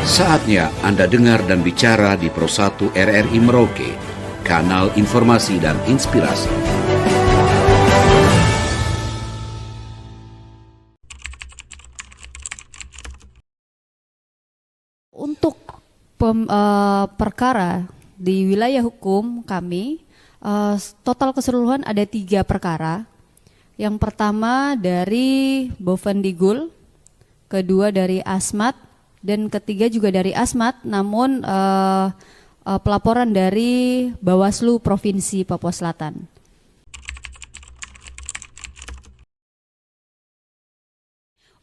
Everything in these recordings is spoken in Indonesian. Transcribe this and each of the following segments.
Saatnya Anda dengar dan bicara di Pro 1 RRI Merauke, kanal informasi dan inspirasi. Untuk perkara di wilayah hukum kami, total keseluruhan ada 3 perkara. Yang pertama dari Bovendigul, kedua dari Asmat, dan ketiga juga dari Asmat, namun pelaporan dari Bawaslu Provinsi Papua Selatan.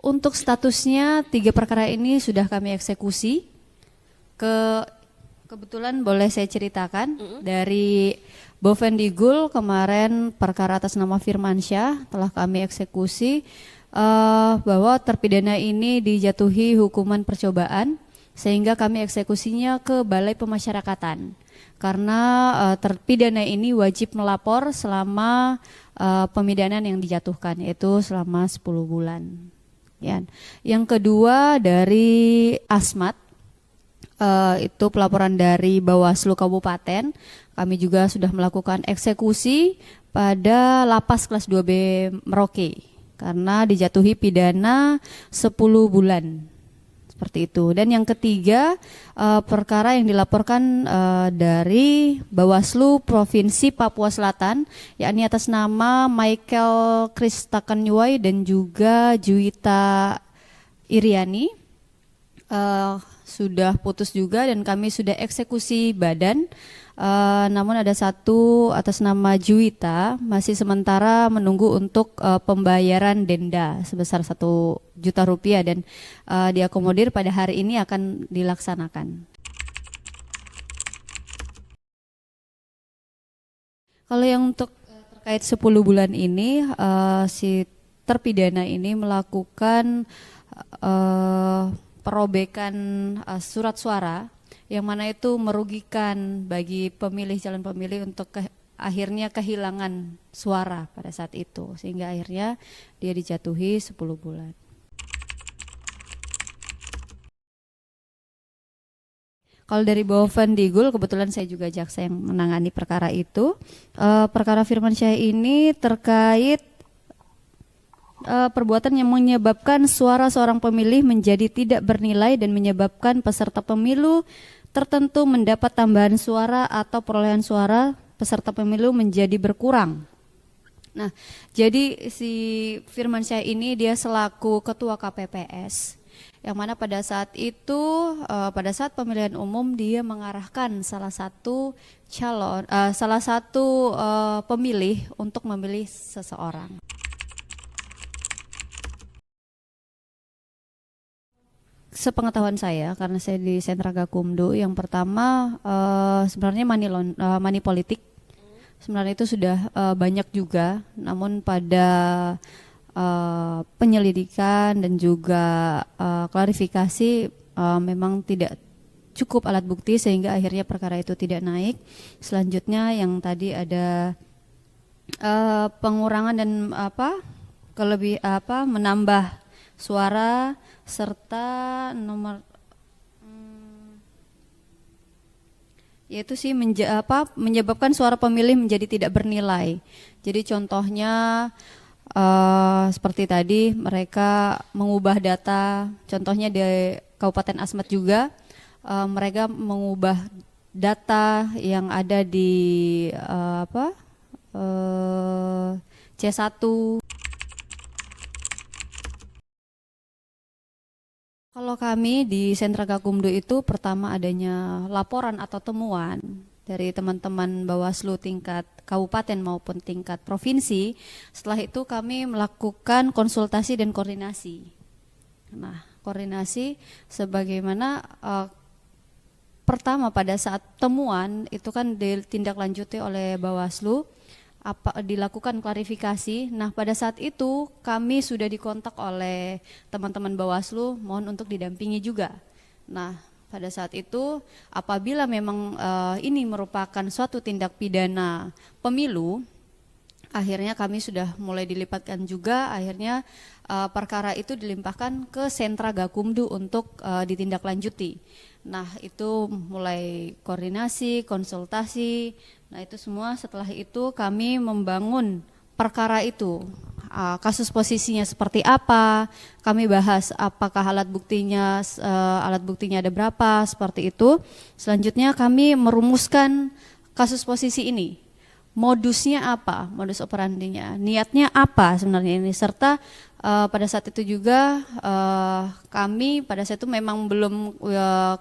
Untuk statusnya 3 perkara ini sudah kami eksekusi. Kebetulan boleh saya ceritakan dari Bovendigul kemarin perkara atas nama Firmansyah telah kami eksekusi, bahwa terpidana ini dijatuhi hukuman percobaan sehingga kami eksekusinya ke Balai Pemasyarakatan karena terpidana ini wajib melapor selama pemidanan yang dijatuhkan, yaitu selama 10 bulan. Ya. Yang kedua dari Asmat, itu pelaporan dari Bawaslu Kabupaten. Kami juga sudah melakukan eksekusi pada Lapas kelas 2B Merauke karena dijatuhi pidana 10 bulan. Seperti itu. Dan yang ketiga, perkara yang dilaporkan dari Bawaslu Provinsi Papua Selatan, yakni atas nama Michael Kristakanyuai dan juga Juwita Iriani, sudah putus juga dan kami sudah eksekusi badan. Namun ada satu atas nama Juwita masih sementara menunggu untuk pembayaran denda sebesar 1 juta rupiah dan diakomodir pada hari ini akan dilaksanakan. Kalau yang untuk terkait 10 bulan ini, si terpidana ini melakukan perobekan surat suara yang mana itu merugikan bagi pemilih, calon pemilih untuk akhirnya kehilangan suara pada saat itu, sehingga akhirnya dia dijatuhi 10 bulan. Kalau dari Bovendigul, kebetulan saya juga jaksa yang menangani perkara itu. Perkara Firmansyah ini terkait perbuatan yang menyebabkan suara seorang pemilih menjadi tidak bernilai dan menyebabkan peserta pemilu tertentu mendapat tambahan suara atau perolehan suara peserta pemilu menjadi berkurang. Nah, jadi si Firmansyah ini dia selaku ketua KPPS, yang mana pada saat itu, pada saat pemilihan umum dia mengarahkan salah satu pemilih untuk memilih seseorang. Sepengetahuan saya, karena saya di Sentra Gakumdu, yang pertama sebenarnya money politik sebenarnya itu sudah banyak juga, namun pada penyelidikan dan juga klarifikasi memang tidak cukup alat bukti sehingga akhirnya perkara itu tidak naik. Selanjutnya yang tadi ada pengurangan dan menambah suara serta yaitu sih menyebabkan suara pemilih menjadi tidak bernilai. Jadi contohnya seperti tadi mereka mengubah data, contohnya di Kabupaten Asmat juga mereka mengubah data yang ada di C1. Kalau kami di Sentra Gakumdu itu pertama adanya laporan atau temuan dari teman-teman Bawaslu tingkat kabupaten maupun tingkat provinsi. Setelah itu kami melakukan konsultasi dan koordinasi. Nah, koordinasi sebagaimana pertama pada saat temuan itu kan ditindaklanjuti oleh Bawaslu, dilakukan klarifikasi. Nah, pada saat itu kami sudah dikontak oleh teman-teman Bawaslu, mohon untuk didampingi juga. Nah, pada saat itu apabila memang ini merupakan suatu tindak pidana pemilu, akhirnya kami sudah mulai dilibatkan juga, akhirnya perkara itu dilimpahkan ke Sentra Gakumdu untuk ditindaklanjuti. Nah itu mulai koordinasi, konsultasi, nah itu semua setelah itu kami membangun perkara itu. Kasus posisinya seperti apa, kami bahas apakah alat buktinya ada berapa, seperti itu. Selanjutnya kami merumuskan kasus posisi ini. Modusnya apa, modus operandinya, niatnya apa sebenarnya ini, serta pada saat itu juga kami pada saat itu memang belum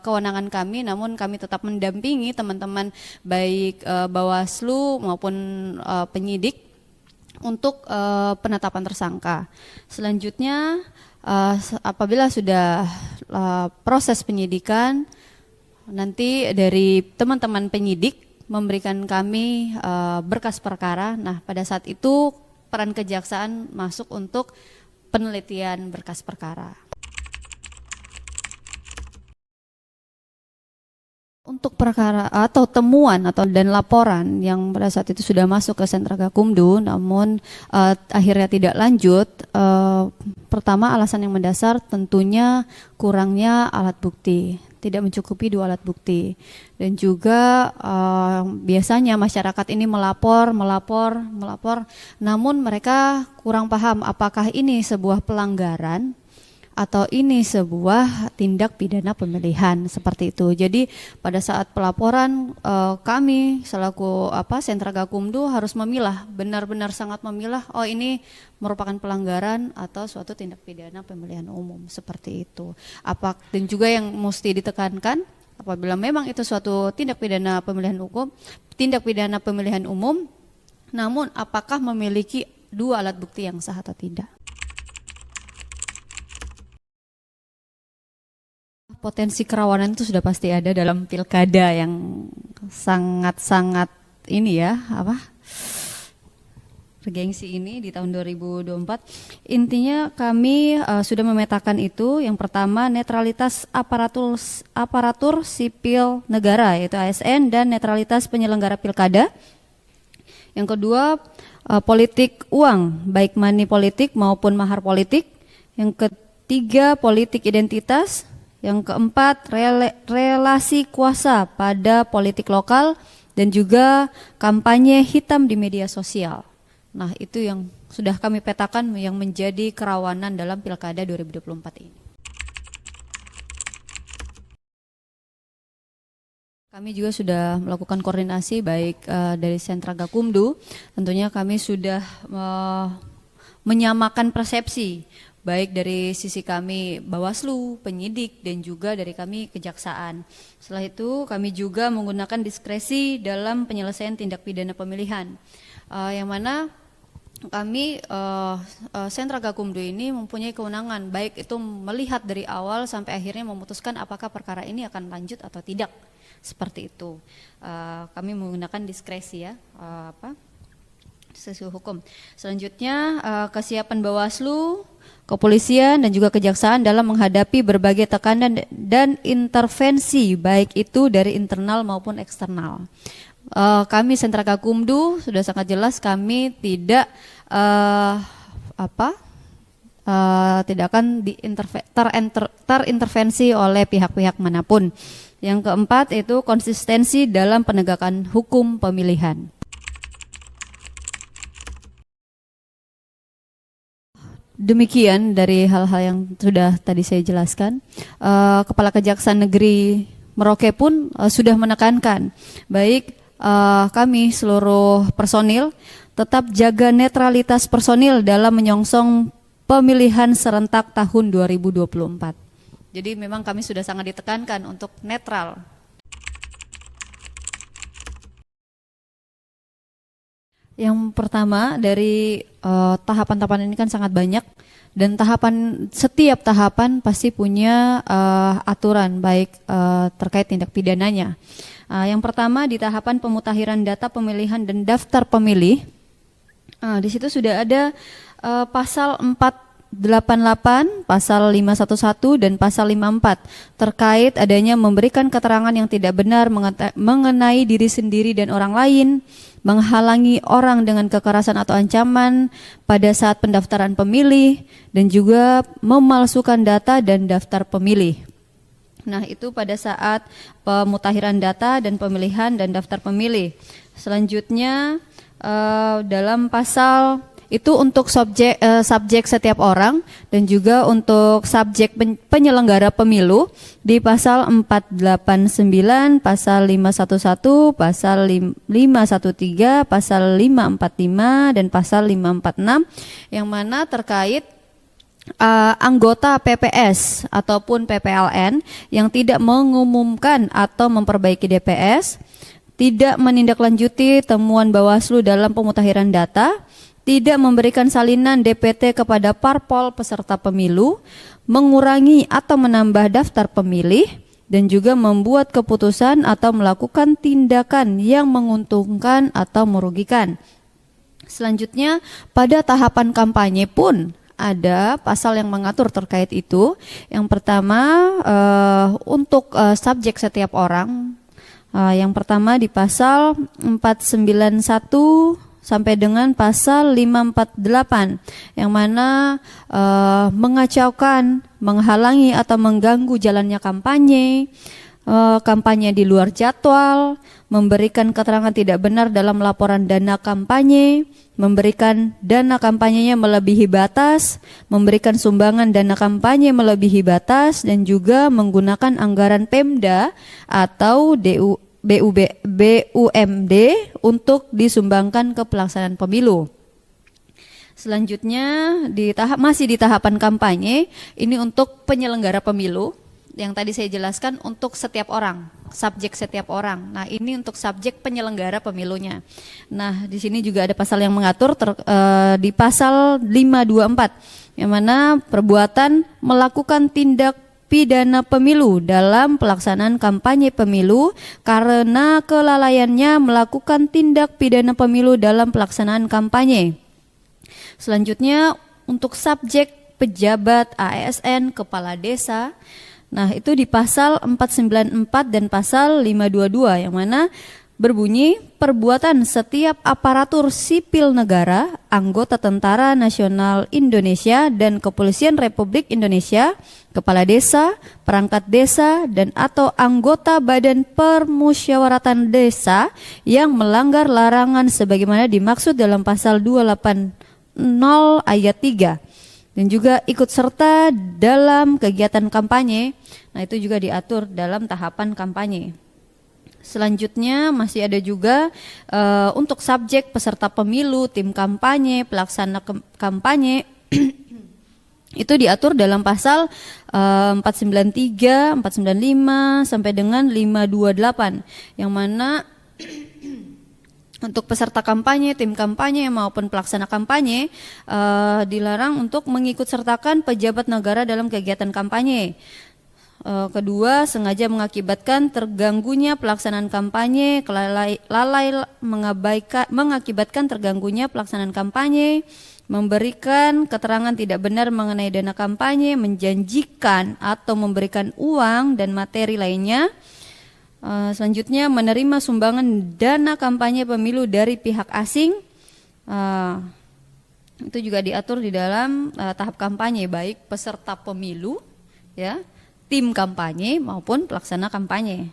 kewenangan kami, namun kami tetap mendampingi teman-teman baik Bawaslu maupun penyidik untuk penetapan tersangka. Selanjutnya apabila sudah proses penyidikan, nanti dari teman-teman penyidik memberikan kami berkas perkara. Nah pada saat itu peran kejaksaan masuk untuk penelitian berkas perkara. Untuk perkara atau temuan dan laporan yang pada saat itu sudah masuk ke Sentra Gakumdu, namun akhirnya tidak lanjut. Pertama, alasan yang mendasar tentunya kurangnya alat bukti, tidak mencukupi 2 alat bukti, dan juga biasanya masyarakat ini melapor, namun mereka kurang paham apakah ini sebuah pelanggaran atau ini sebuah tindak pidana pemilihan, seperti itu. Jadi pada saat pelaporan kami selaku Sentra Gakumdu harus memilah, benar-benar sangat memilah, oh ini merupakan pelanggaran atau suatu tindak pidana pemilihan umum, seperti itu. Dan juga yang mesti ditekankan, apabila memang itu suatu tindak pidana pemilihan umum, namun apakah memiliki 2 alat bukti yang sah atau tidak. Potensi kerawanan itu sudah pasti ada dalam pilkada yang sangat-sangat bergengsi ini di tahun 2024. Intinya kami sudah memetakan itu. Yang pertama, netralitas aparatur sipil negara yaitu ASN dan netralitas penyelenggara pilkada. Yang kedua, politik uang, baik money politik maupun mahar politik. Yang ketiga, politik identitas. Yang keempat, relasi kuasa pada politik lokal dan juga kampanye hitam di media sosial. Nah, itu yang sudah kami petakan yang menjadi kerawanan dalam Pilkada 2024 ini. Kami juga sudah melakukan koordinasi baik dari Sentra Gakumdu, tentunya kami sudah menyamakan persepsi baik dari sisi kami Bawaslu, penyidik, dan juga dari kami kejaksaan. Setelah itu kami juga menggunakan diskresi dalam penyelesaian tindak pidana pemilihan, yang mana kami Sentra Gakumdu ini mempunyai kewenangan baik itu melihat dari awal sampai akhirnya memutuskan apakah perkara ini akan lanjut atau tidak, seperti itu. Kami menggunakan diskresi sesuai hukum. Selanjutnya kesiapan Bawaslu, kepolisian dan juga kejaksaan dalam menghadapi berbagai tekanan dan intervensi baik itu dari internal maupun eksternal. Kami Sentra Gakumdu sudah sangat jelas kami tidak tidak akan terintervensi oleh pihak-pihak manapun. Yang keempat itu konsistensi dalam penegakan hukum pemilihan. Demikian dari hal-hal yang sudah tadi saya jelaskan. Kepala Kejaksaan Negeri Merauke pun sudah menekankan, baik kami seluruh personil tetap jaga netralitas personil dalam menyongsong pemilihan serentak tahun 2024. Jadi memang kami sudah sangat ditekankan untuk netral. Yang pertama dari tahapan-tahapan ini kan sangat banyak, dan setiap tahapan pasti punya aturan baik terkait tindak pidananya. Yang pertama di tahapan pemutakhiran data pemilihan dan daftar pemilih, di situ sudah ada pasal 4 88, pasal 511 dan pasal 54 terkait adanya memberikan keterangan yang tidak benar mengenai diri sendiri dan orang lain, menghalangi orang dengan kekerasan atau ancaman pada saat pendaftaran pemilih, dan juga memalsukan data dan daftar pemilih. Nah, itu pada saat pemutakhiran data dan pemilihan dan daftar pemilih. Selanjutnya dalam pasal itu untuk subjek setiap orang dan juga untuk subjek penyelenggara pemilu di pasal 489, pasal 511, pasal 513, pasal 545 dan pasal 546 yang mana terkait anggota PPS ataupun PPLN yang tidak mengumumkan atau memperbaiki DPS, tidak menindaklanjuti temuan Bawaslu dalam pemutakhiran data, tidak memberikan salinan DPT kepada parpol peserta pemilu, mengurangi atau menambah daftar pemilih, dan juga membuat keputusan atau melakukan tindakan yang menguntungkan atau merugikan. Selanjutnya, pada tahapan kampanye pun ada pasal yang mengatur terkait itu. Yang pertama untuk subjek setiap orang. Yang pertama di pasal 491 sampai dengan pasal 548 yang mana mengacaukan, menghalangi atau mengganggu jalannya kampanye, kampanye di luar jadwal, memberikan keterangan tidak benar dalam laporan dana kampanye, memberikan dana kampanyenya melebihi batas, memberikan sumbangan dana kampanye melebihi batas, dan juga menggunakan anggaran Pemda atau BUMD untuk disumbangkan ke pelaksanaan pemilu. Selanjutnya masih di tahapan kampanye, ini untuk penyelenggara pemilu yang tadi saya jelaskan untuk setiap orang, subjek setiap orang. Nah, ini untuk subjek penyelenggara pemilunya. Nah, di sini juga ada pasal yang mengatur di pasal 524 yang mana perbuatan melakukan tindak pidana pemilu dalam pelaksanaan kampanye pemilu karena kelalaiannya melakukan tindak pidana pemilu dalam pelaksanaan kampanye. Selanjutnya untuk subjek pejabat ASN, kepala desa. Nah, itu di pasal 494 dan pasal 522 yang mana berbunyi perbuatan setiap aparatur sipil negara, anggota Tentara Nasional Indonesia dan Kepolisian Republik Indonesia, kepala desa, perangkat desa, dan atau anggota Badan Permusyawaratan Desa yang melanggar larangan sebagaimana dimaksud dalam pasal 280 ayat 3. Dan juga ikut serta dalam kegiatan kampanye. Nah, itu juga diatur dalam tahapan kampanye. Selanjutnya masih ada juga untuk subjek peserta pemilu, tim kampanye, pelaksana kampanye itu diatur dalam pasal 493, 495 sampai dengan 528 yang mana untuk peserta kampanye, tim kampanye maupun pelaksana kampanye dilarang untuk mengikut sertakan pejabat negara dalam kegiatan kampanye. Kedua, sengaja mengakibatkan terganggunya pelaksanaan kampanye, mengakibatkan terganggunya pelaksanaan kampanye, memberikan keterangan tidak benar mengenai dana kampanye, menjanjikan atau memberikan uang dan materi lainnya. Selanjutnya, menerima sumbangan dana kampanye pemilu dari pihak asing. Itu juga diatur di dalam tahap kampanye, baik peserta pemilu, ya, tim kampanye maupun pelaksana kampanye.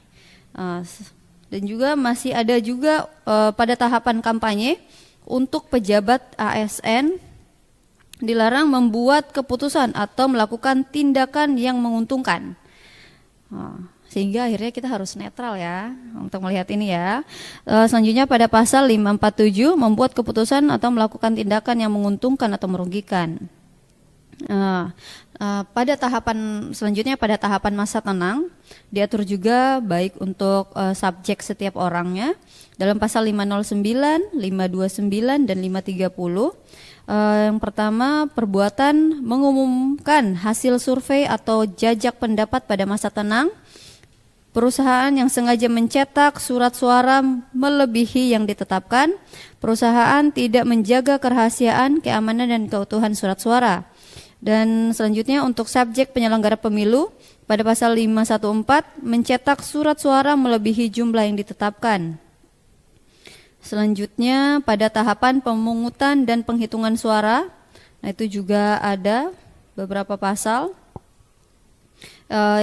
Dan juga masih ada juga pada tahapan kampanye untuk pejabat ASN dilarang membuat keputusan atau melakukan tindakan yang menguntungkan. Sehingga akhirnya kita harus netral ya untuk melihat ini ya. Selanjutnya pada pasal 547 membuat keputusan atau melakukan tindakan yang menguntungkan atau merugikan. Pada tahapan selanjutnya pada tahapan masa tenang diatur juga baik untuk subjek setiap orangnya dalam pasal 509, 529 dan 530. Yang pertama, perbuatan mengumumkan hasil survei atau jajak pendapat pada masa tenang. Perusahaan yang sengaja mencetak surat suara melebihi yang ditetapkan. Perusahaan tidak menjaga kerahasiaan, keamanan dan keutuhan surat suara. Dan selanjutnya untuk subjek penyelenggara pemilu pada pasal 514 mencetak surat suara melebihi jumlah yang ditetapkan. Selanjutnya pada tahapan pemungutan dan penghitungan suara, nah itu juga ada beberapa pasal.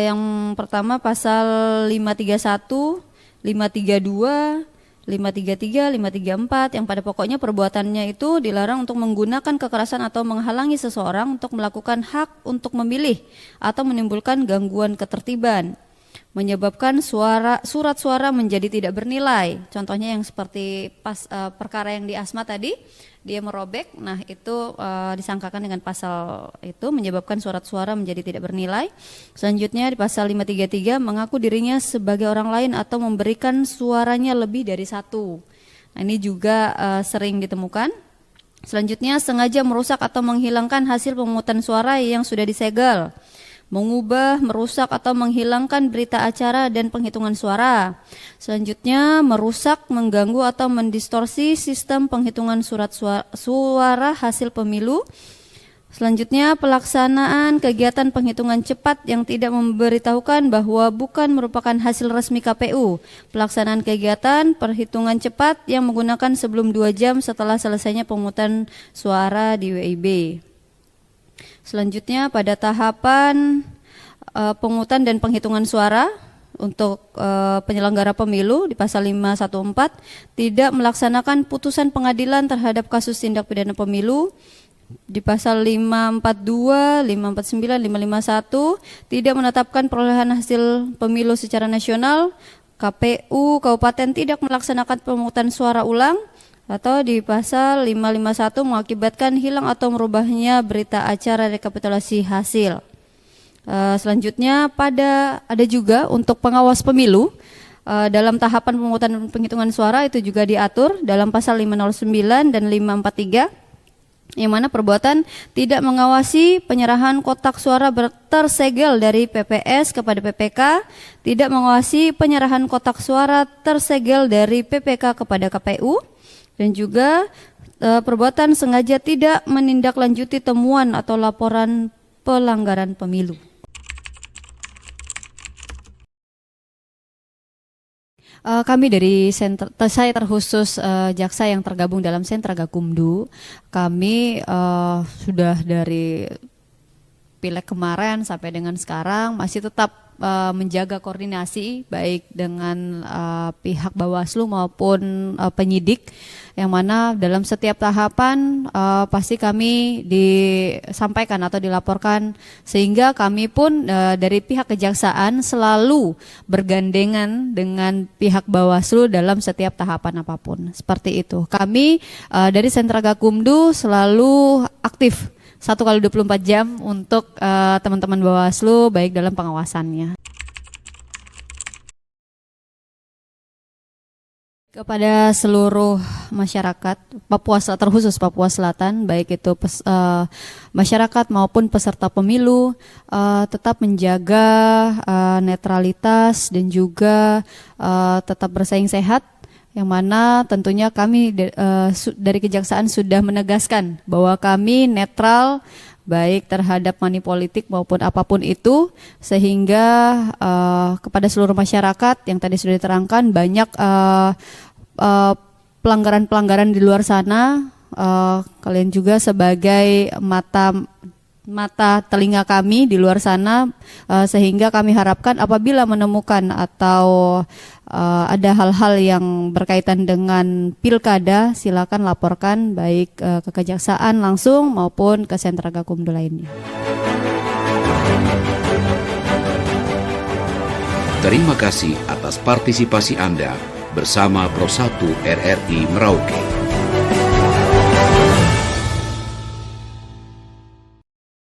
Yang pertama pasal 531, 532, 533, 534 yang pada pokoknya perbuatannya itu dilarang untuk menggunakan kekerasan atau menghalangi seseorang untuk melakukan hak untuk memilih atau menimbulkan gangguan ketertiban, menyebabkan surat suara menjadi tidak bernilai. Contohnya yang seperti perkara yang di Asma tadi, dia merobek, nah itu disangkakan dengan pasal itu menyebabkan surat suara menjadi tidak bernilai. Selanjutnya di pasal 533 mengaku dirinya sebagai orang lain atau memberikan suaranya lebih dari satu. Nah, ini juga sering ditemukan. Selanjutnya sengaja merusak atau menghilangkan hasil pemungutan suara yang sudah disegel, mengubah, merusak atau menghilangkan berita acara dan penghitungan suara. Selanjutnya merusak, mengganggu atau mendistorsi sistem penghitungan surat suara hasil pemilu. Selanjutnya pelaksanaan kegiatan penghitungan cepat yang tidak memberitahukan bahwa bukan merupakan hasil resmi KPU. Pelaksanaan kegiatan perhitungan cepat yang menggunakan sebelum 2 jam setelah selesainya pemungutan suara di WIB. Selanjutnya pada tahapan pemungutan dan penghitungan suara untuk penyelenggara pemilu di pasal 514 tidak melaksanakan putusan pengadilan terhadap kasus tindak pidana pemilu. Di pasal 542, 549, 551 tidak menetapkan perolehan hasil pemilu secara nasional. KPU Kabupaten tidak melaksanakan pemungutan suara ulang. Atau di pasal 551 mengakibatkan hilang atau merubahnya berita acara rekapitulasi hasil. Selanjutnya ada juga untuk pengawas pemilu dalam tahapan pemungutan dan penghitungan suara itu juga diatur dalam pasal 509 dan 543 yang mana perbuatan tidak mengawasi penyerahan kotak suara tersegel dari PPS kepada PPK, tidak mengawasi penyerahan kotak suara tersegel dari PPK kepada KPU, dan juga perbuatan sengaja tidak menindaklanjuti temuan atau laporan pelanggaran pemilu. Kami dari saya terkhusus jaksa yang tergabung dalam Sentra Gakumdu, kami sudah dari Pileg kemarin sampai dengan sekarang masih tetap menjaga koordinasi baik dengan pihak Bawaslu maupun penyidik, yang mana dalam setiap tahapan pasti kami disampaikan atau dilaporkan, sehingga kami pun dari pihak kejaksaan selalu bergandengan dengan pihak Bawaslu dalam setiap tahapan apapun. Seperti itu. Kami dari Sentra Gakumdu selalu aktif 1x24 jam untuk teman-teman Bawaslu baik dalam pengawasannya. Kepada seluruh masyarakat Papua, terkhusus Papua Selatan, baik itu masyarakat maupun peserta pemilu, tetap menjaga netralitas dan juga tetap bersaing sehat, yang mana tentunya kami dari Kejaksaan sudah menegaskan bahwa kami netral baik terhadap money politik maupun apapun itu, sehingga kepada seluruh masyarakat yang tadi sudah diterangkan banyak pelanggaran-pelanggaran di luar sana, kalian juga sebagai mata telinga kami di luar sana, sehingga kami harapkan apabila menemukan atau ada hal-hal yang berkaitan dengan pilkada, silakan laporkan baik ke Kejaksaan langsung maupun ke Sentra Gakumdu lainnya. Terima kasih atas partisipasi Anda bersama Pro 1 RRI Merauke.